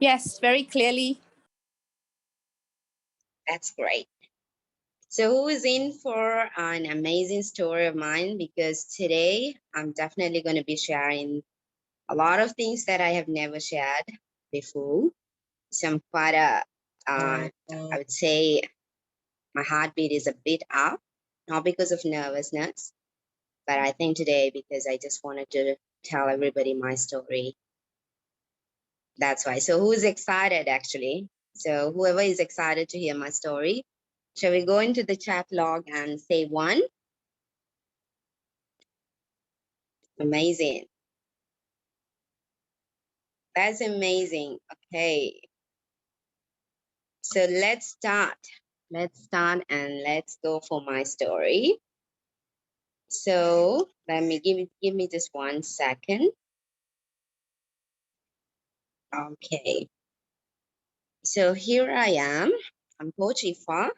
Yes, very clearly. That's great. So, who is in for an amazing story of mine? Because today I'm definitely going to be sharing a lot of things that I have never shared before. So, I'm quite I would say my heartbeat is a bit up, not because of nervousness, but I think today because I just wanted to tell everybody my story. That's why. So, who's excited actually? So, whoever is excited to hear my story, shall we go into the chat log and say one? Amazing. That's amazing. Okay. So, let's start. Let's start and let's go for my story. So, let me give me just 1 second. Okay. So, here I am. I'm Coach Ifa.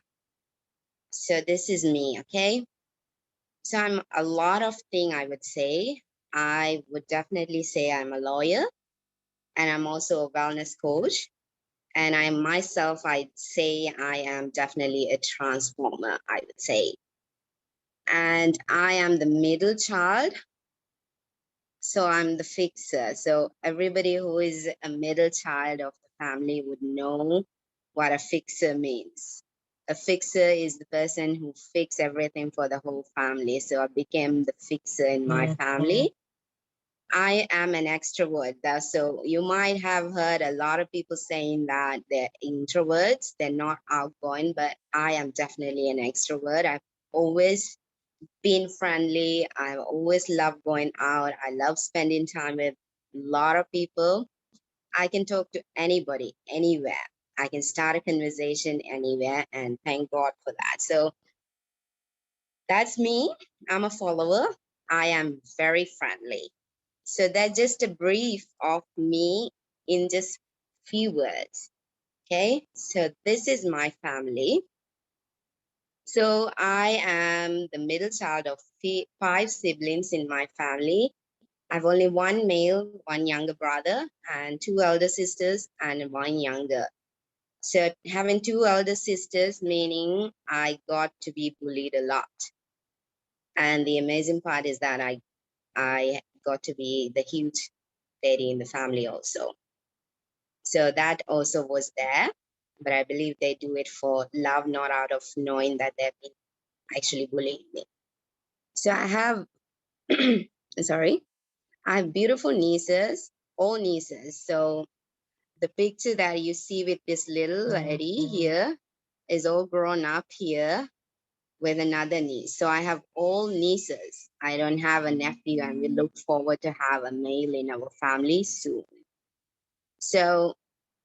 So, this is me. Okay. So I'm a lot of thing I would say. I would definitely say I'm a lawyer and I'm also a wellness coach. And I myself, I'd say I am definitely a transformer, I would say. And I am the middle child. So I'm the fixer. So everybody who is a middle child of the family would know what a fixer means. A fixer is the person who fix everything for the whole family. So I became the fixer in my family. I am an extrovert. So you might have heard a lot of people saying that they're introverts, they're not outgoing, but I am definitely an extrovert. I've always been friendly. I always love going out. I love spending time with a lot of people. I can talk to anybody, anywhere. I can start a conversation anywhere, and thank God for that. So that's me. I'm a follower. I am very friendly. So that's just a brief of me in just few words. Okay. So this is my family. So I am the middle child of five siblings in my family. I've only one male, one younger brother, and two elder sisters, and one younger. So having two elder sisters, meaning I got to be bullied a lot. And the amazing part is that I got to be the huge lady in the family also. So that also was there. But I believe they do it for love, not out of knowing that they've been actually bullying me. So I have, sorry, I have beautiful nieces, all nieces. So the picture that you see with this little lady here is all grown up here with another niece. So I have all nieces. I don't have a nephew, and we look forward to have a male in our family soon. So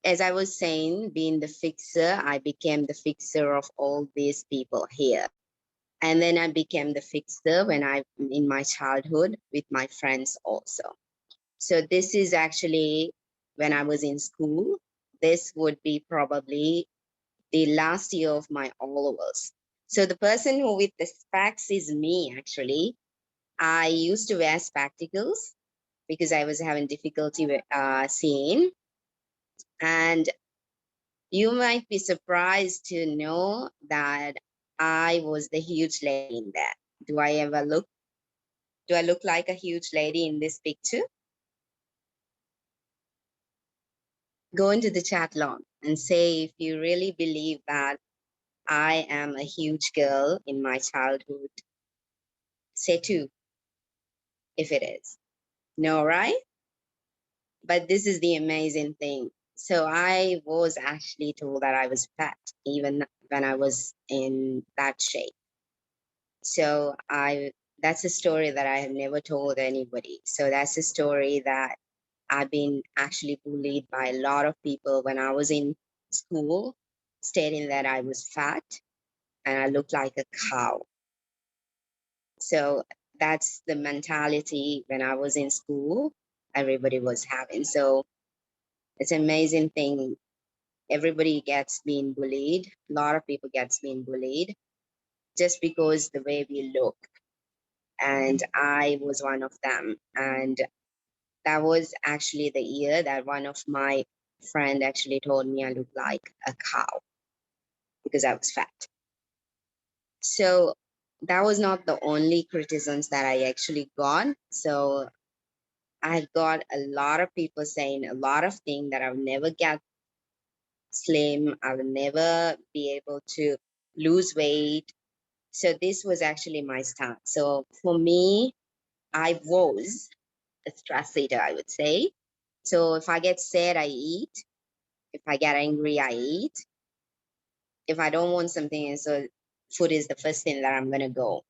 as I was saying, being the fixer, I became the fixer of all these people here. And then I became the fixer when I in my childhood with my friends also. So this is actually when I was in school. This would be probably the last year of my O-levels. So the person who with the specs is me actually. I used to wear spectacles because I was having difficulty with seeing. And you might be surprised to know that I was the huge lady in that. Do I ever look, do I look like a huge lady in this picture? Go into the chat log and say if you really believe that I am a huge girl in my childhood. Say two if it is. No, right? But this is the amazing thing. So I was actually told that I was fat even when I was in that shape. So that's a story that I have never told anybody. So that's a story that I've been actually bullied by a lot of people when I was in school, stating that I was fat and I looked like a cow. So that's the mentality when I was in school, everybody was having. So it's an amazing thing. Everybody gets being bullied. A lot of people gets being bullied just because the way we look. And I was one of them. And that was actually the year that one of my friend actually told me I look like a cow because I was fat. So that was not the only criticisms that I actually got. So I got a lot of people saying a lot of things that I would never get slim. I would never be able to lose weight. So this was actually my start. So for me, I was a stress eater, I would say. So if I get sad, I eat. If I get angry, I eat. If I don't want something, so food is the first thing that I'm gonna go.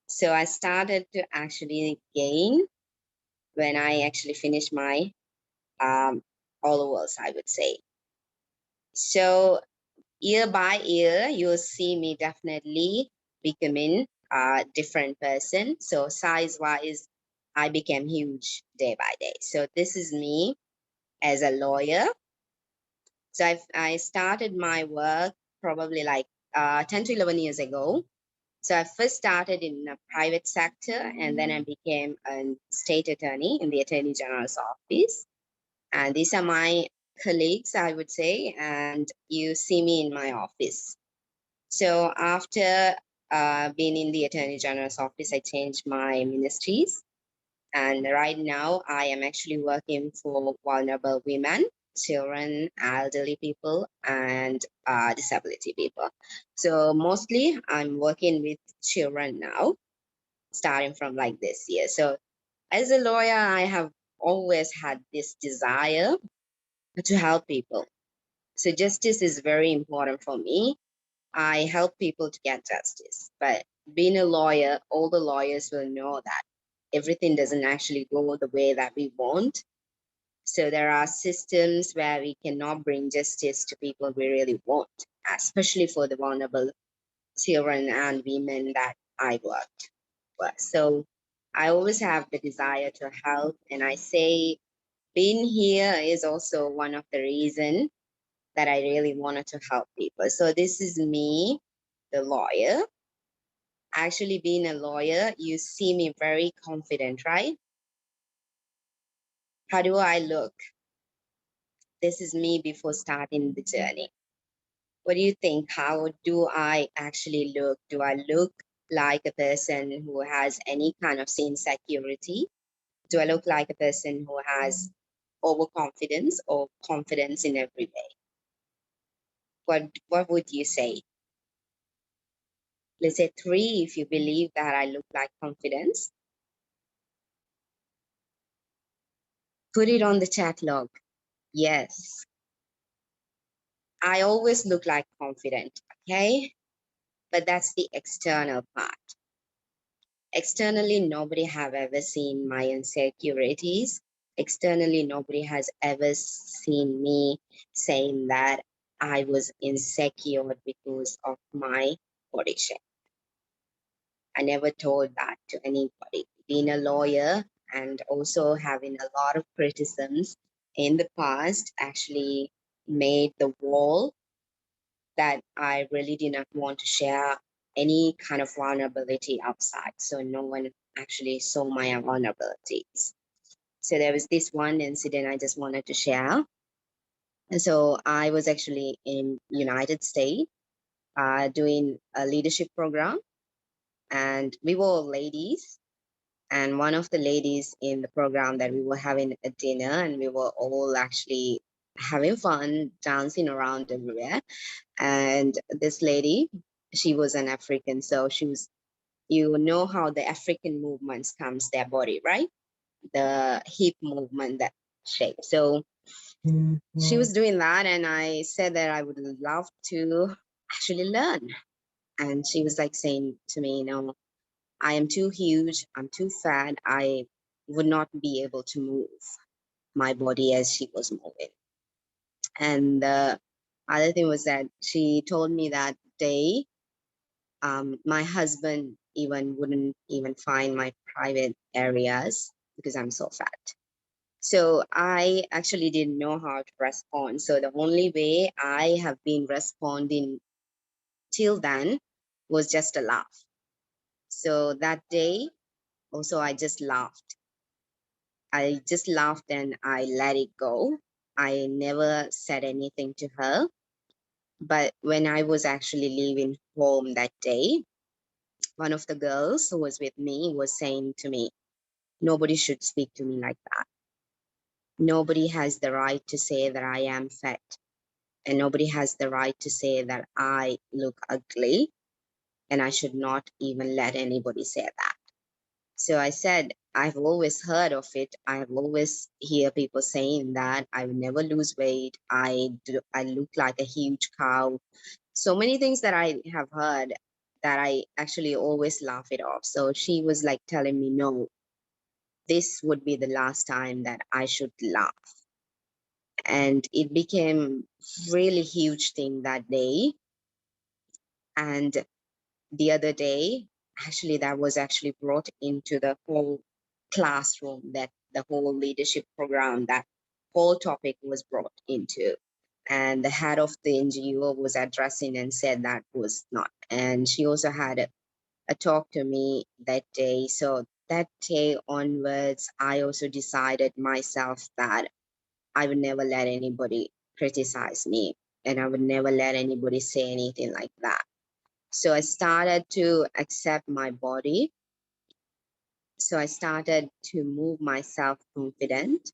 So I started to actually gain when I actually finished my all overs, I would say. So year by year, you'll see me definitely becoming a different person. So size wise, I became huge day by day. So this is me as a lawyer. So I started my work probably like 10 to 11 years ago. So I first started in the private sector and then I became a state attorney in the Attorney General's office. And these are my colleagues, I would say, and you see me in my office. So after being in the Attorney General's office, I changed my ministries. And right now I am actually working for vulnerable women, children, elderly people, and disability people. So mostly I'm working with children now, starting from like this year. So as a lawyer, I have always had this desire to help people. So justice is very important for me. I help people to get justice. But being a lawyer, all the lawyers will know that everything doesn't actually go the way that we want. So there are systems where we cannot bring justice to people we really want, especially for the vulnerable children and women that I worked with. So I always have the desire to help. And I say being here is also one of the reasons that I really wanted to help people. So this is me, the lawyer. Actually, being a lawyer, you see me very confident, right? How do I look? This is me before starting the journey. What do you think? How do I actually look? Do I look like a person who has any kind of insecurity? Do I look like a person who has overconfidence or confidence in every way? What would you say? Let's say 3 if you believe that I look like confidence. Put it on the chat log. Yes, I always look like confident, okay? But that's the external part. Externally, nobody have ever seen my insecurities. Externally, nobody has ever seen me saying that I was insecure because of my body shape. I never told that to anybody. Being a lawyer and also having a lot of criticisms in the past actually made the wall that I really did not want to share any kind of vulnerability outside. So no one actually saw my vulnerabilities. So there was this one incident I just wanted to share. And so I was actually in United States doing a leadership program, and we were all ladies. And one of the ladies in the program that we were having a dinner, and we were all actually having fun, dancing around everywhere. And this lady, she was an African, so she was, you know how the African movements comes their body, right? The hip movement, that shape. So she was doing that, and I said that I would love to actually learn. And she was like saying to me, no, I am too huge, I'm too fat, I would not be able to move my body as she was moving. And the other thing was that she told me that day, my husband even wouldn't even find my private areas because I'm so fat. So I actually didn't know how to respond. So the only way I have been responding till then was just a laugh. So that day also I just laughed. I just laughed and I let it go. I never said anything to her. But when I was actually leaving home that day, one of the girls who was with me was saying to me, nobody should speak to me like that. Nobody has the right to say that I am fat, and nobody has the right to say that I look ugly, and I should not even let anybody say that. So I said, I've always heard of it. I have always hear people saying that I will never lose weight. I look like a huge cow. So many things that I have heard that I actually always laugh it off. So she was like telling me, no, this would be the last time that I should laugh. And it became really huge thing that day. And the other day, actually, that was actually brought into the whole classroom, that the whole leadership program, that whole topic was brought into. And the head of the NGO was addressing and said that was not. And she also had a talk to me that day. So that day onwards, I also decided myself that I would never let anybody criticize me, and I would never let anybody say anything like that. So I started to accept my body. So I started to move myself confident,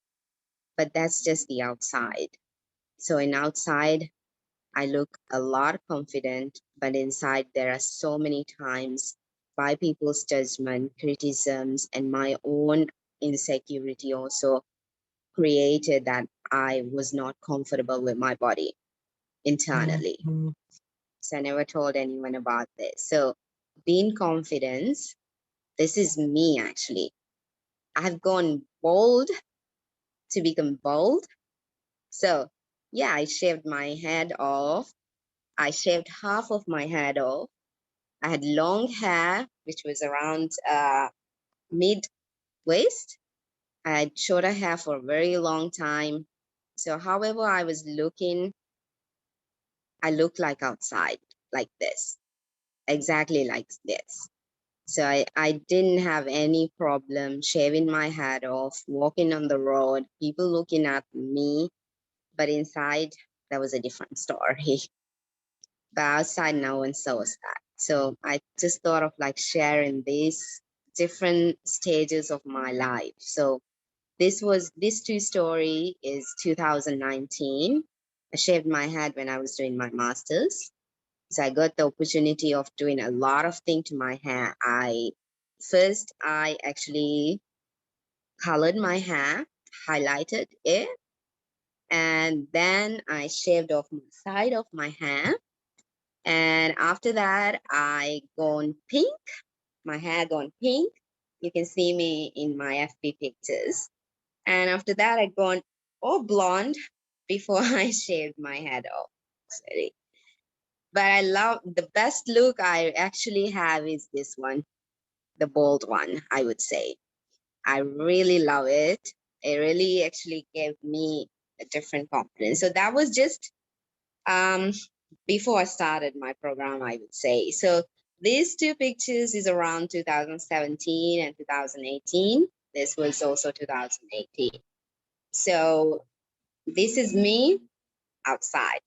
but that's just the outside. So in outside, I look a lot confident, but inside there are so many times by people's judgment, criticisms, and my own insecurity also created that I was not comfortable with my body internally. So I never told anyone about this. So being confident, this is me actually. I've gone bold to become bold. So yeah, I shaved my head off. I shaved half of my head off. I had long hair, which was around mid waist. I had shorter hair for a very long time. So however I was looking, I looked like outside, like this, exactly like this. So I didn't have any problem shaving my head off, walking on the road, people looking at me, but inside that was a different story. But outside no one saw that. So I just thought of like sharing these different stages of my life. So this true story is 2019. I shaved my head when I was doing my master's. So I got the opportunity of doing a lot of things to my hair. I actually colored my hair, highlighted it, and then I shaved off my side of my hair. And after that, I gone pink. My hair gone pink. You can see me in my FB pictures. And after that, I gone all blonde before I shaved my head off. Sorry. But I love the best look I actually have is this one, the bold one, I would say. I really love it. It really actually gave me a different confidence. So that was just um, before I started my program, I would say. So these two pictures is around 2017 and 2018. This was also 2018. So this is me outside.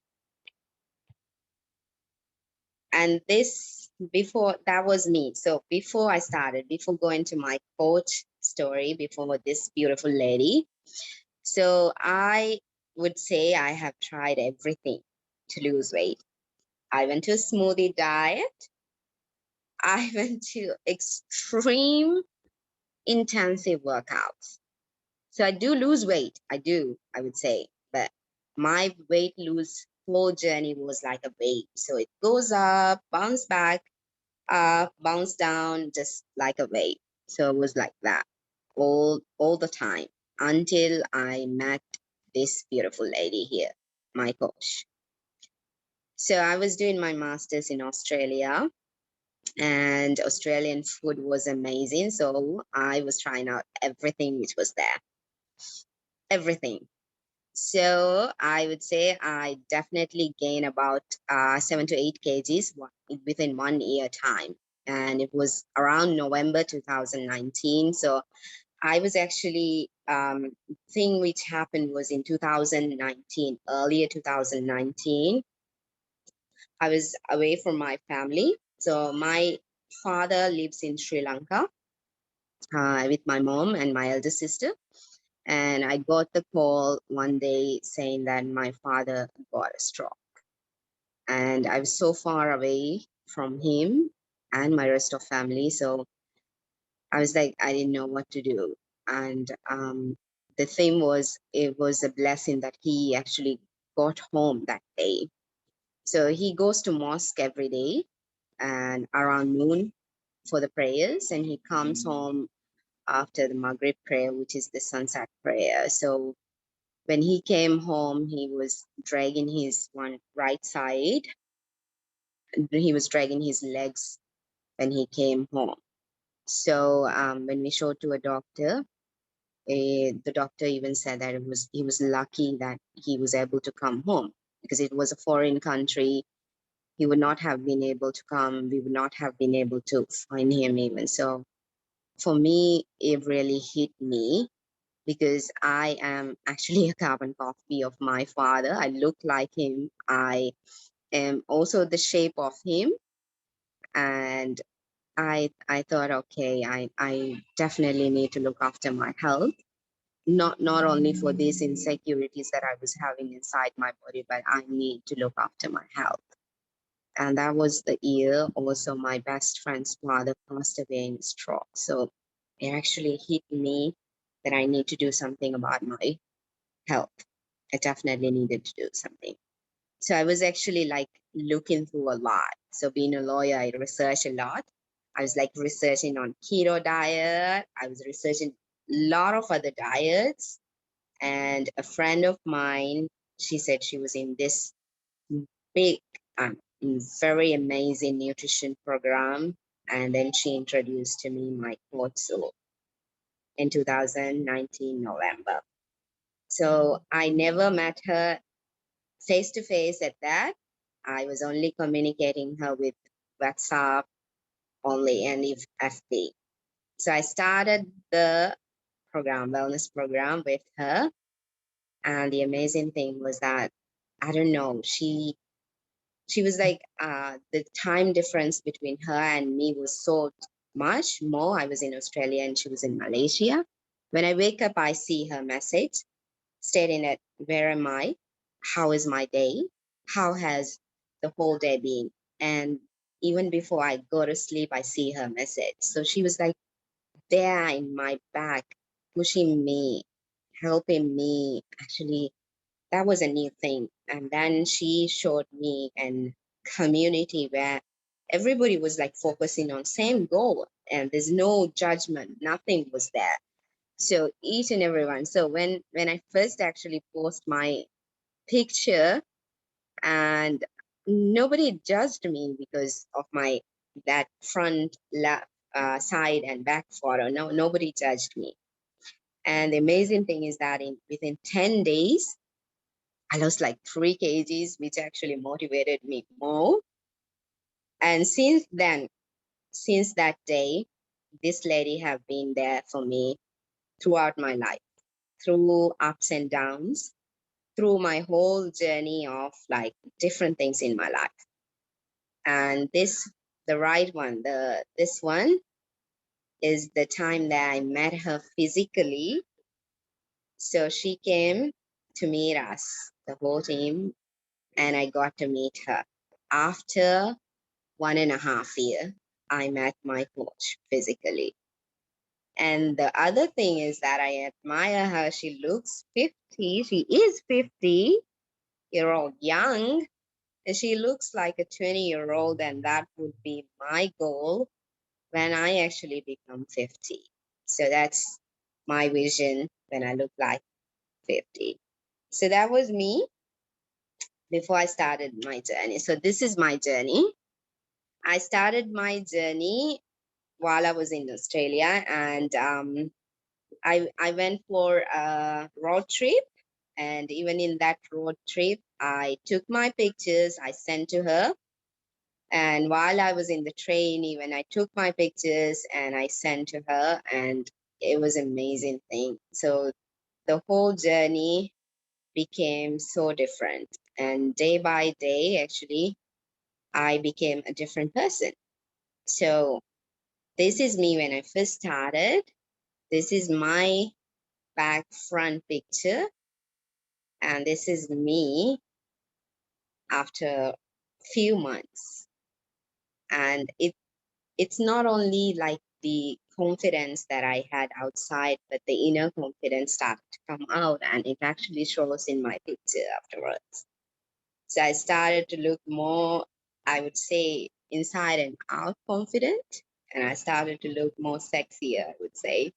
And this before that was me. So before I started, before going to my coach story, before this beautiful lady, so I would say I have tried everything to lose weight. I went to a smoothie diet. I went to extreme intensive workouts. So I do lose weight. I would say, but my weight lose whole journey was like a wave. So it goes up, bounce back, up, bounce down, just like a wave. So it was like that all the time until I met this beautiful lady here, my coach. So I was doing my master's in Australia, and Australian food was amazing. So I was trying out everything which was there, everything. So I would say I definitely gained about 7 to 8 kgs within 1 year time. And it was around November 2019. So I was actually thing which happened was in 2019, earlier 2019. I was away from my family. So my father lives in Sri Lanka with my mom and my elder sister. And I got the call one day saying that my father got a stroke. And I was so far away from him and my rest of family. So I was like, I didn't know what to do. And the thing was, it was a blessing that he actually got home that day. So he goes to mosque every day and around noon for the prayers, and he comes home after the Maghrib prayer, which is the sunset prayer. So when he came home, he was dragging his one right side. He was dragging his legs when he came home. So when we showed to a doctor, the doctor even said that he was lucky that he was able to come home, because it was a foreign country. He would not have been able to come. We would not have been able to find him even. So for me, it really hit me, because I am actually a carbon copy of my father. I look like him. I am also the shape of him. And I thought, okay, I definitely need to look after my health. Not only for these insecurities that I was having inside my body, but I need to look after my health. And that was the year also my best friend's father passed away in a stroke. So it actually hit me that I need to do something about my health. I definitely needed to do something. So I was actually like looking through a lot. So being a lawyer, I research a lot. I was like researching on keto diet. I was researching a lot of other diets. And a friend of mine, she said she was in this big, very amazing nutrition program. And then she introduced to me my coach in 2019 November. So I never met her face to face at that. I was only communicating her with WhatsApp only and if FB. So I started the program, wellness program with her. And the amazing thing was that, I don't know, she was like, the time difference between her and me was so much more. I was in Australia and she was in Malaysia. When I wake up, I see her message stating that, where am I? How is my day? How has the whole day been? And even before I go to sleep, I see her message. So she was like there in my back, pushing me, helping me. Actually, that was a new thing. And then she showed me an community where everybody was like focusing on same goal, and there's no judgment, nothing was there. So each and everyone. So when I first actually post my picture, and nobody judged me because of my that front left side and back photo. No, nobody judged me. And the amazing thing is that within 10 days, I lost like 3 kgs, which actually motivated me more. And since then, since that day, this lady have been there for me throughout my life, through ups and downs, through my whole journey of like different things in my life. And the right one, this one is the time that I met her physically. So she came to meet us, the whole team, and I got to meet her. After 1.5 years, I met my coach physically. And the other thing is that I admire her. She looks 50. She is 50-year-old young. And she looks like a 20-year-old. And that would be my goal when I actually become 50. So that's my vision when I look like 50. So that was me before I started my journey. So this is my journey. I started my journey while I was in Australia, and I went for a road trip. And even in that road trip, I took my pictures, I sent to her. And while I was in the train, even I took my pictures and I sent to her. And it was an amazing thing. So the whole journey became so different. And day by day, actually, I became a different person. So this is me when I first started. This is my back front picture. And this is me after few months. And it's not only like the confidence that I had outside, but the inner confidence started to come out, and it actually shows in my picture afterwards. So I started to look more, I would say, inside and out confident, and I started to look more sexier, I would say.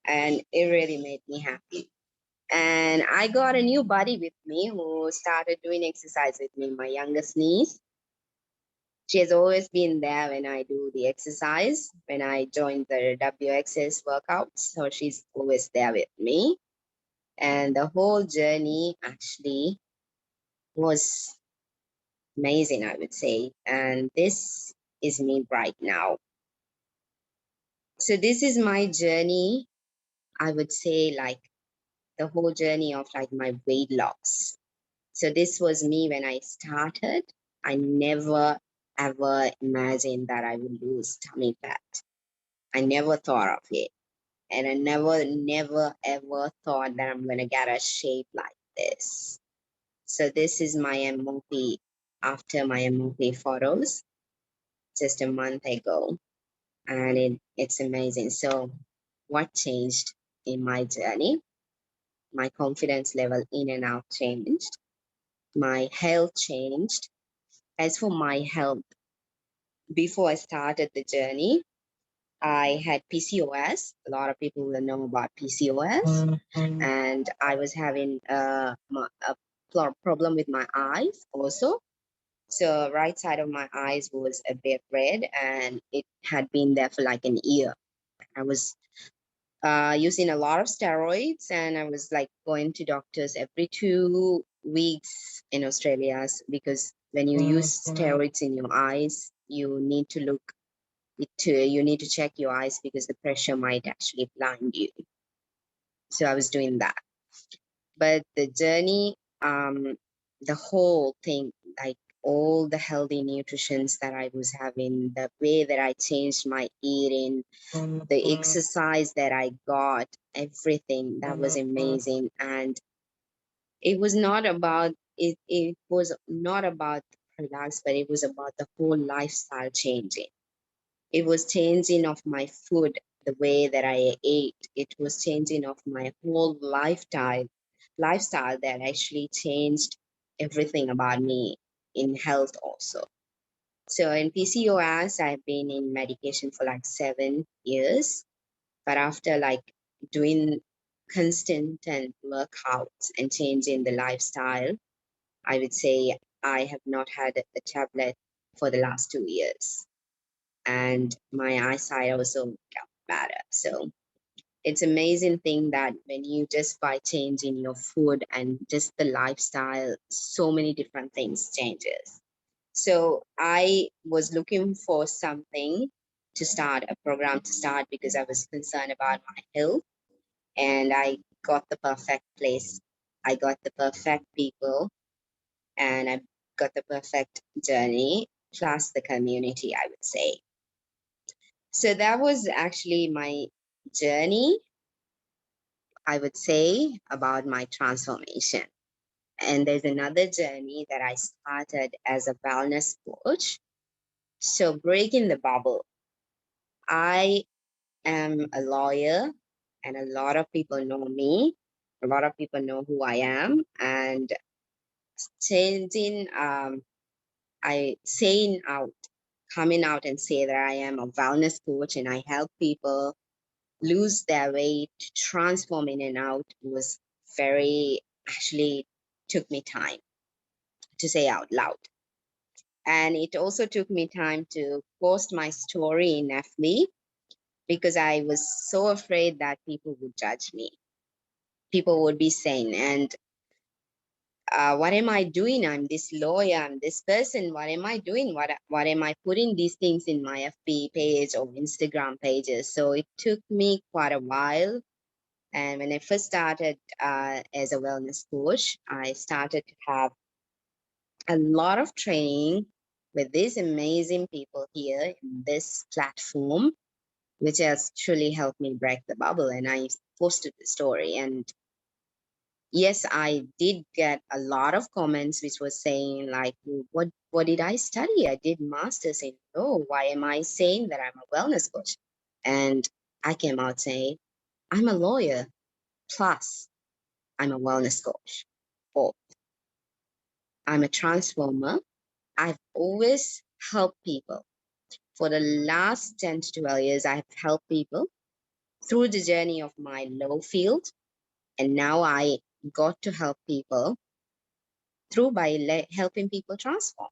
And it really made me happy. And I got a new buddy with me who started doing exercise with me, my youngest niece. She has always been there when I do the exercise, when I join the WXS workouts. So she's always there with me. And the whole journey actually was amazing, I would say. And this is me right now. So this is my journey, I would say, like the whole journey of like my weight loss. So this was me when I started. I never ever imagined that I would lose tummy fat. I never thought of it. And I never ever thought that I'm gonna get a shape like this. So this is my MOP after my MOP photos just a month ago. And it's amazing. So what changed in my journey? My confidence level in and out changed. My health changed. As for my health, before I started the journey, I had PCOS. A lot of people will know about PCOS. And I was having a problem with my eyes also. So right side of my eyes was a bit red, and it had been there for like an year. I was using a lot of steroids, and I was like going to doctors every 2 weeks in Australia because when you use steroids in your eyes, you need to you need to check your eyes because the pressure might actually blind you. So I was doing that. But the journey, the whole thing, like all the healthy nutritions that I was having, the way that I changed my eating, the exercise that I got, everything that was amazing. And it was not about it was not about the products, but it was about the whole lifestyle changing. It was changing of my food, the way that I ate. It was changing of my whole lifestyle that actually changed everything about me in health also. So in PCOS, I've been in medication for like 7 years, but after like doing constant and workouts and changing the lifestyle, I would say I have not had a tablet for the last 2 years. And my eyesight also got better. So it's amazing thing that when you just by changing your food and just the lifestyle, so many different things changes. So I was looking for something to start, a program to start, because I was concerned about my health, and I got the perfect place. I got the perfect people, and I got the perfect journey, plus the community, I would say. So that was actually my journey, I would say, about my transformation. And there's another journey that I started as a wellness coach. So, breaking the bubble, I am a lawyer, and a lot of people know me. A lot of people know who I am. And changing, I saying out, coming out and say that I am a wellness coach and I help people lose their weight, transform in and out was very, actually took me time to say out loud. And it also took me time to post my story in FB because I was so afraid that people would judge me. People would be saying, and what am I doing? I'm this lawyer, I'm this person. What am I doing? What am I putting these things in my FB page or Instagram pages? So it took me quite a while. And when I first started as a wellness coach, I started to have a lot of training with these amazing people here in this platform, which has truly helped me break the bubble. And I posted the story. And yes, I did get a lot of comments which was saying like, what did I study? I did masters in law. Why am I saying that I'm a wellness coach? And I came out saying, I'm a lawyer, plus I'm a wellness coach. Or I'm a transformer. I've always helped people. For the last 10 to 12 years, I've helped people through the journey of my law field. And now I got to help people through by helping people transform.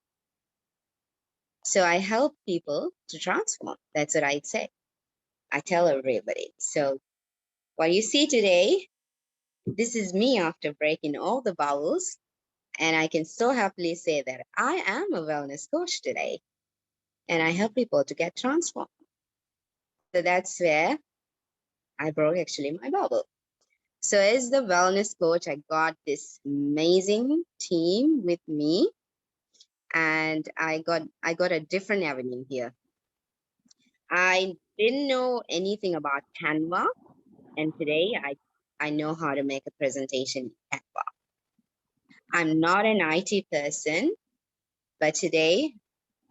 So I help people to transform. That's what I'd say. I tell everybody. So what you see today, this is me after breaking all the bubbles. And I can so happily say that I am a wellness coach today. And I help people to get transformed. So that's where I broke actually my bubble. So as the wellness coach, I got this amazing team with me, and I got a different avenue here. I didn't know anything about Canva, and today I know how to make a presentation in Canva. I'm not an IT person, but today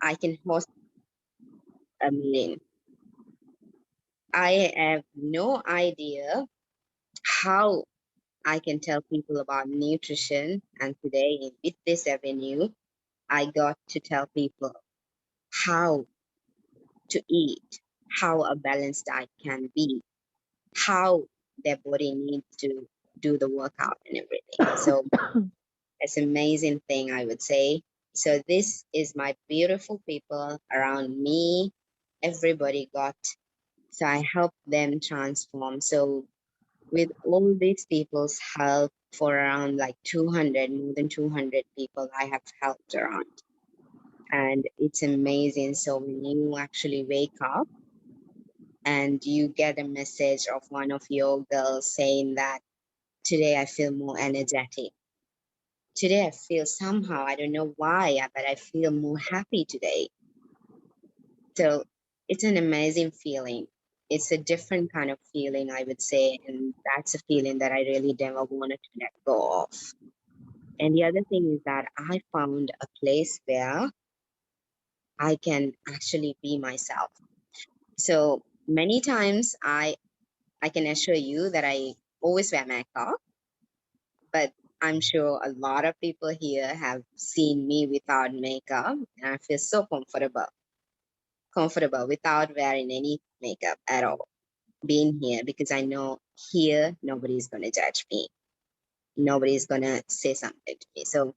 I can host a meeting. I have no idea how I can tell people about nutrition, and today with this avenue, I got to tell people how to eat, how a balanced diet can be, how their body needs to do the workout and everything. So it's an amazing thing, I would say. So this is my beautiful people around me. Everybody got, so I help them transform. So with all these people's help for around like 200, more than 200 people I have helped around. And it's amazing. So when you actually wake up and you get a message of one of your girls saying that today I feel more energetic. Today I feel somehow, I don't know why, but I feel more happy today. So it's an amazing feeling. It's a different kind of feeling, I would say. And that's a feeling that I really never wanted to let go of. And the other thing is that I found a place where I can actually be myself. So many times I can assure you that I always wear makeup, but I'm sure a lot of people here have seen me without makeup, and I feel so comfortable without wearing any makeup at all, being here, because I know here nobody's going to judge me. Nobody's going to say something to me. So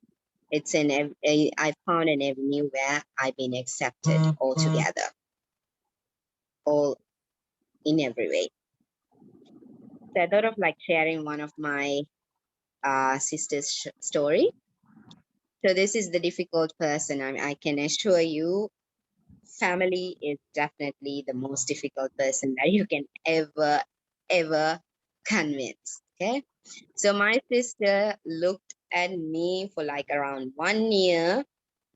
it's I found an avenue where I've been accepted altogether, all in every way. So I thought of like sharing one of my sister's story. So this is the difficult person. I can assure you, family is definitely the most difficult person that you can ever convince. Okay. So my sister looked at me for like around 1 year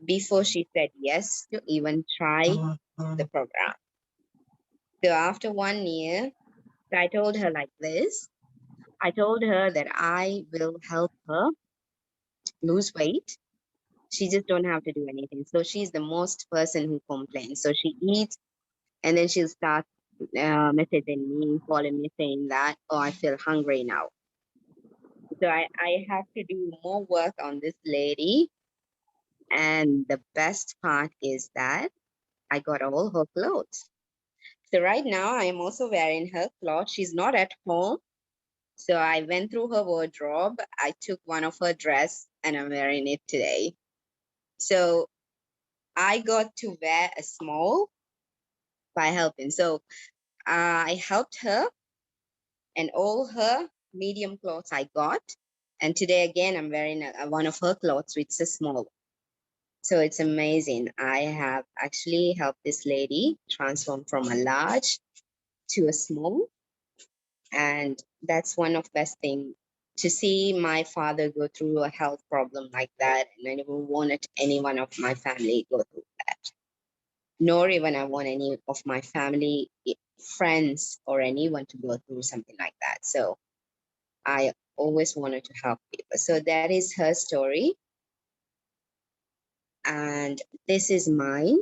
before she said yes to even try the program. So after 1 year, I told her like this. I told her that I will help her lose weight. She just don't have to do anything. So she's the most person who complains. So she eats and then she'll start messaging me, calling me saying that, oh, I feel hungry now. So I have to do more work on this lady. And the best part is that I got all her clothes. So right now I am also wearing her clothes. She's not at home. So I went through her wardrobe. I took one of her dress and I'm wearing it today. So I got to wear a small by helping. So I helped her, and all her medium clothes I got. And today again, I'm wearing one of her clothes, which is a small. So it's amazing. I have actually helped this lady transform from a large to a small. And that's one of best thing to see my father go through a health problem like that. And I never wanted any one of my family go through that, nor even I want any of my family, friends, or anyone to go through something like that. So I always wanted to help people. So that is her story. And this is mine.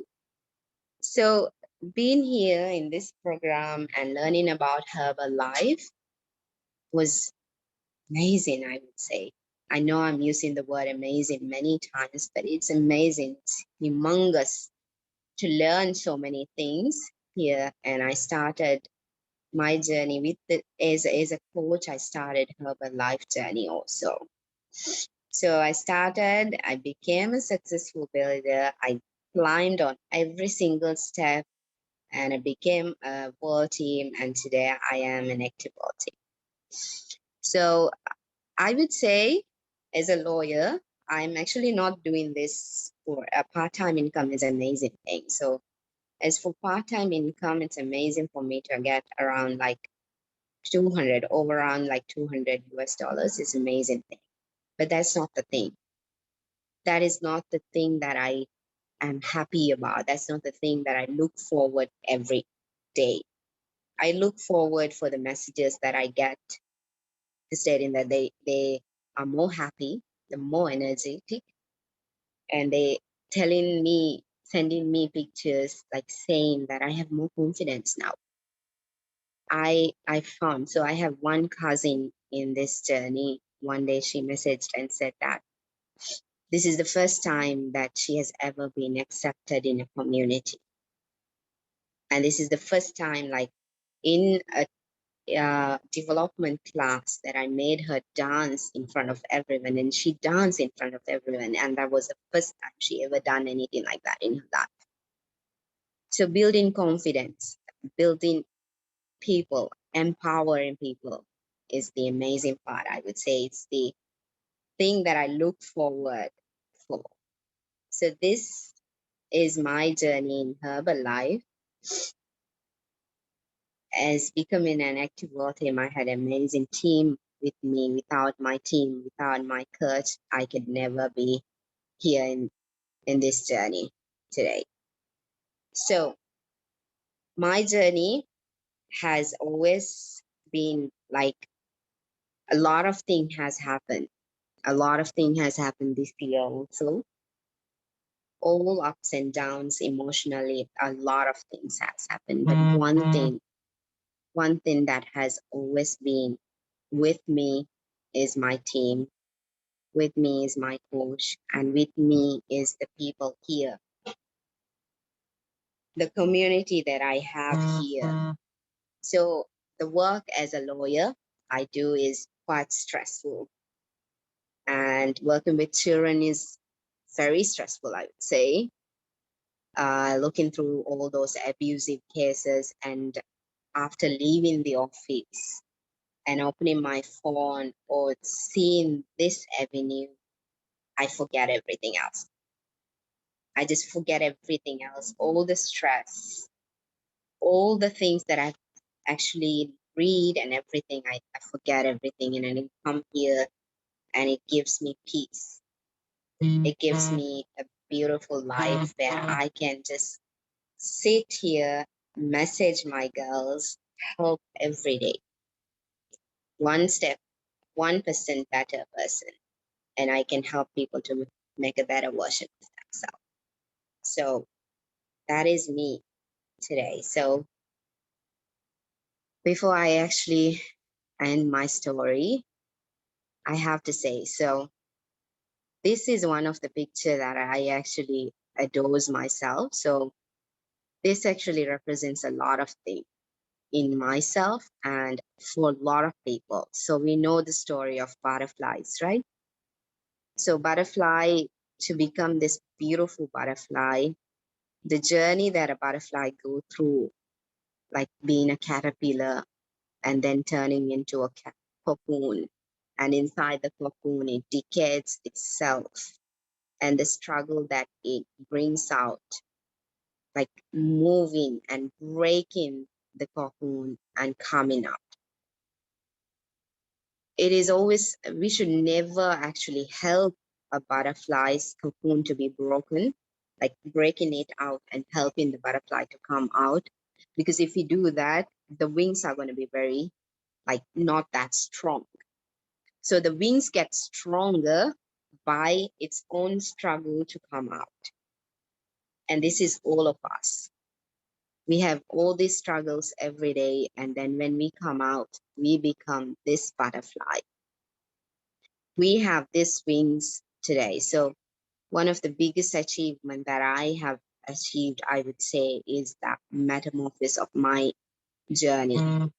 So being here in this program and learning about Herbalife was amazing, I would say. I know I'm using the word amazing many times, but it's amazing. It's humongous to learn so many things here. And I started my journey with as a coach. I started Herbalife journey also. So I became a successful builder. I climbed on every single step and I became a world team. And today I am an active world team. So I would say as a lawyer, I'm actually not doing this for a part-time income is an amazing thing. So as for part-time income, it's amazing for me to get around like 200 over around like 200 US dollars is amazing thing. But that's not the thing. That is not the thing that I am happy about. That's not the thing that I look forward every day. I look forward for the messages that I get stating that they are more happy, they're more energetic, and they telling me, sending me pictures like saying that I have more confidence now. I found, so I have one cousin in this journey. One day she messaged and said that this is the first time that she has ever been accepted in a community. And this is the first time, like in a development class, that I made her dance in front of everyone, and she danced in front of everyone. And that was the first time she ever done anything like that in her life. So building confidence, building people, empowering people is the amazing part. I would say it's the thing that I look forward for. So this is my journey in Herbalife. As becoming an active world team, I had an amazing team with me. Without my team, without my coach, I could never be here in this journey today. So my journey has always been like a lot of things has happened. A lot of things has happened this year also. All ups and downs emotionally, a lot of things has happened. But one thing that has always been with me is my team. With me is my coach, and with me is the people here, the community that I have here. So the work as a lawyer I do is quite stressful, and working with children is very stressful, I would say. Looking through all those abusive cases, and after leaving the office and opening my phone or seeing this avenue, I forget everything else. I just forget everything else, all the stress, all the things that I actually read and everything. I forget everything, and then I come here and it gives me peace. It gives me a beautiful life where I can just sit here, message my girls, help every day. One step, 1% better person, and I can help people to make a better version of themselves. So that is me today. So before I actually end my story, I have to say, so this is one of the picture that I actually adores myself. So this actually represents a lot of things in myself and for a lot of people. So we know the story of butterflies, right? So butterfly, to become this beautiful butterfly, the journey that a butterfly go through, like being a caterpillar and then turning into a cocoon, And inside the cocoon, it decays itself. And the struggle that it brings out, like moving and breaking the cocoon and coming up. It is always, we should never actually help a butterfly's cocoon to be broken, like breaking it out and helping the butterfly to come out. Because if we do that, the wings are going to be very, like, not that strong. So the wings get stronger by its own struggle to come out. And this is all of us. We have all these struggles every day. And then when we come out, we become this butterfly. We have these wings today. So one of the biggest achievement that I have achieved, I would say, is that metamorphosis of my journey.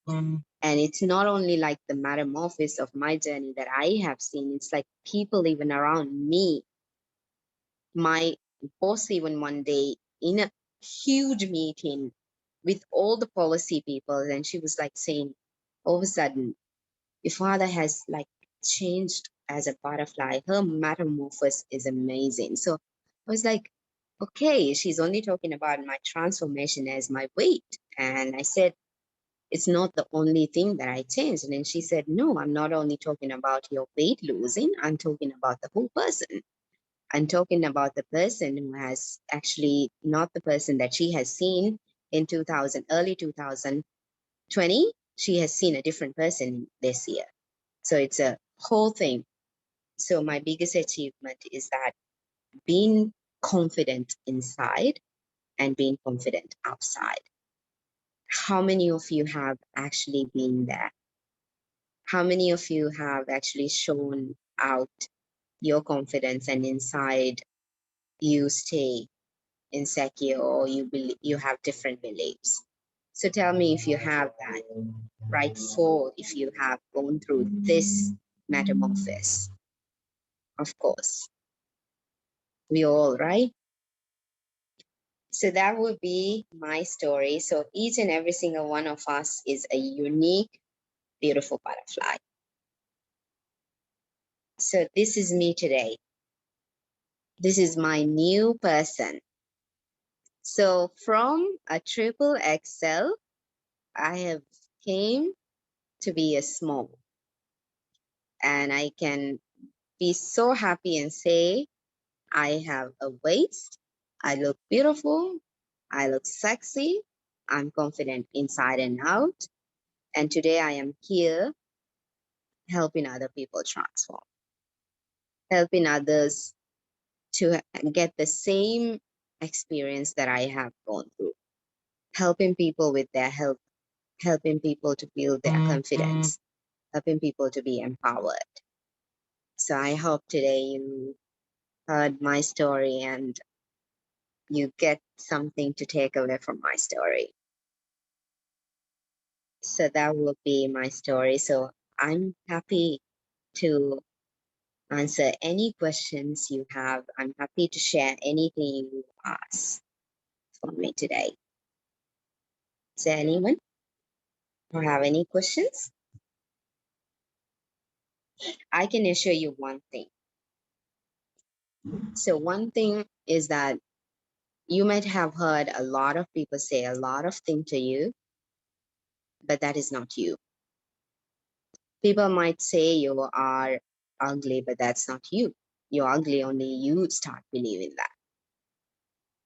And it's not only like the metamorphosis of my journey that I have seen, it's like people even around me. My boss, even one day in a huge meeting with all the policy people, and she was like saying, all of a sudden, your father has like changed as a butterfly. Her metamorphosis is amazing. So I was like, okay, she's only talking about my transformation as my weight. And I said, it's not the only thing that I changed. And then she said, no, I'm not only talking about your weight losing, I'm talking about the whole person. I'm talking about the person who has actually not the person that she has seen in early 2020. She has seen a different person this year. So it's a whole thing. So my biggest achievement is that being confident inside and being confident outside. How many of you have actually been there? How many of you have actually shown out your confidence and inside you stay insecure or you have different beliefs? So tell me if you have that, right? For if you have gone through this metamorphosis, of course, we all, right? So that would be my story. So each and every single one of us is a unique, beautiful butterfly. So this is me today. This is my new person. So from a triple XL, I have came to be a small. And I can be so happy and say, I have a waist. I look beautiful. I look sexy. I'm confident inside and out. And today I am here helping other people transform, helping others to get the same experience that I have gone through, helping people with their health, helping people to build their confidence, helping people to be empowered. So I hope today you heard my story and you get something to take away from my story. So that will be my story. So I'm happy to answer any questions you have. I'm happy to share anything you ask for me today. Is there anyone who have any questions? I can assure you one thing. So one thing is that you might have heard a lot of people say a lot of things to you, but that is not you. People might say you are ugly, but that's not you. You're ugly, only you start believing that.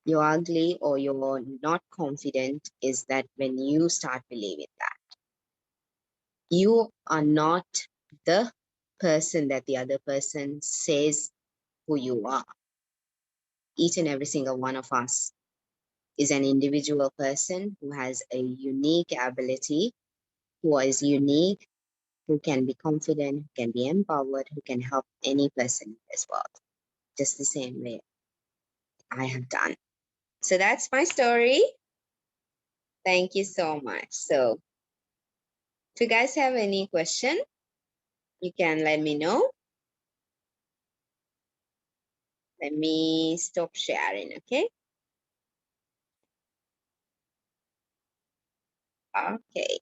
You're ugly or you're not confident is that when you start believing that. You are not the person that the other person says who you are. Each and every single one of us is an individual person who has a unique ability, who is unique, who can be confident, who can be empowered, who can help any person in this world, just the same way I have done. So that's my story. Thank you so much. So if you guys have any question, you can let me know. Let me stop sharing, okay? Okay.